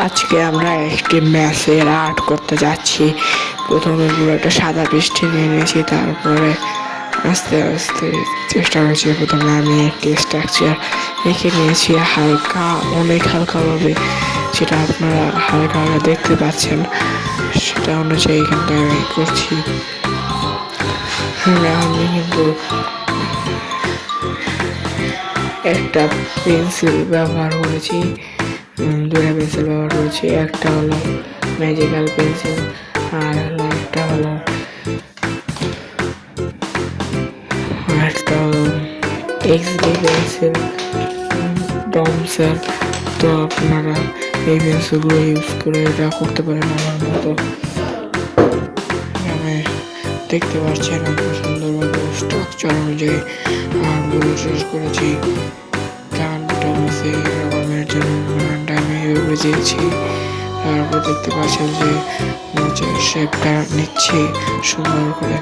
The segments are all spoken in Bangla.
আজকে আমরা একটি ম্যাচের আর্ট করতে যাচ্ছি। প্রথমে পুরো একটা সাদা পৃষ্ঠে নিয়ে নিয়েছি, তারপরে আস্তে আস্তে চেষ্টা করছি। প্রথমে আমি একটি স্ট্রাকচার এঁকে নিয়েছি হালকা, অনেক হালকাভাবে, যেটা আপনারা হালকা হালকা দেখতে পাচ্ছেন, সেটা অনুযায়ী কিন্তু আমি করছি। আমি কিন্তু একটা পেন্সিল ব্যবহার করেছি, দুটা পেন্সিল ব্যবহার করেছি। একটা হলো ম্যাজিক্যাল পেন্সিল, আর একটা হলো এক্সডি পেন্সিল, ডমসের। তো আপনারা এই পেন্সিলগুলো ইউজ করে এটা করতে পারেন আমার মতো। আমি দেখতে পাচ্ছেন আমি সুন্দরভাবে স্ট্রাকচার অনুযায়ী আর্টগুলো শেষ করেছি। গানটা আছে এরকমের জন্য গানটা আমি বুঝিয়েছি। তারপর দেখতে পাচ্ছেন যে নিচের শেপটা নিচ্ছি সুন্দর করে।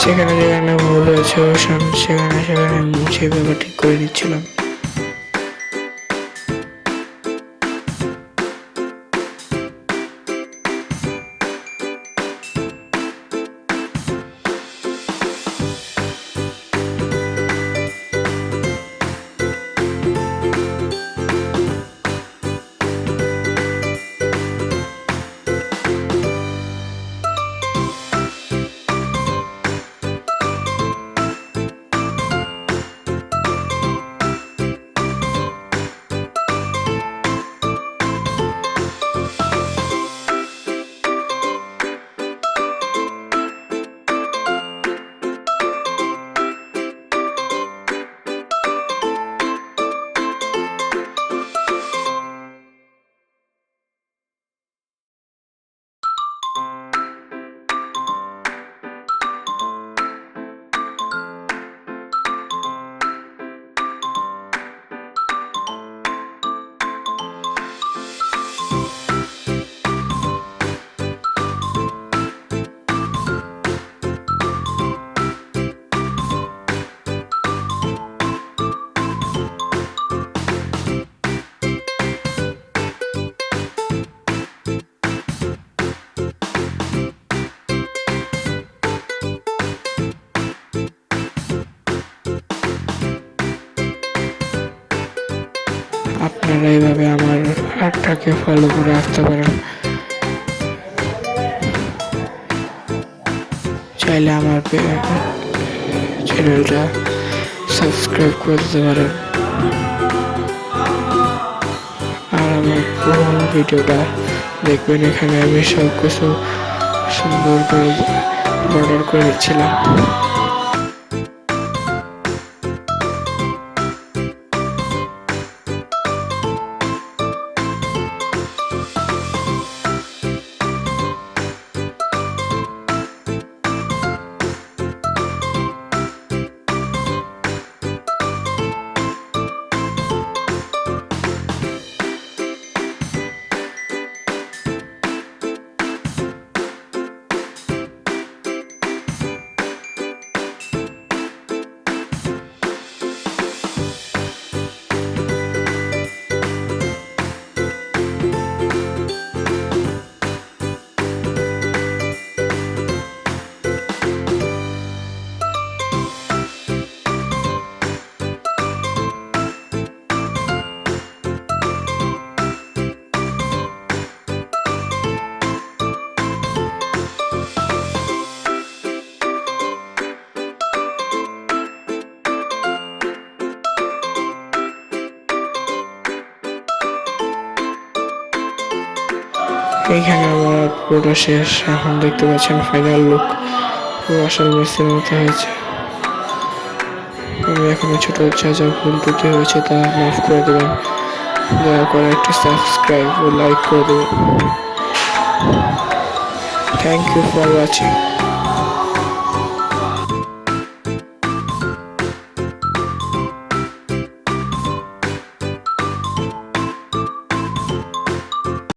যেখানে যেখানে ভুল হয়েছে সেখানে সেখানে মুছে ব্যাপার ঠিক করে নিচ্ছিলাম। আপনারা এইভাবে আমার আর্টটাকে ফলো করে আসতে পারেন। চাইলে আমার চ্যানেলটা সাবস্ক্রাইব করে দিতে পারেন। আর আমার পুরোনো ভিডিওটা দেখবেন। এখানে আমি সব কিছু সুন্দর করে বর্ডার করে দিচ্ছিলাম। এইখানে আমার পুরো শেষ। এখন দেখতে পাচ্ছেন ফাইনাল লুক পুরো আসল মিস্ত্রির মতো হয়েছে। আমি এখনো ছোট যা যা ভুল ত্রুটি হয়েছে তা মাফ করে দেবেন। দয়া করে একটু সাবস্ক্রাইব ও লাইক করে দেবেন। Thank you for watching.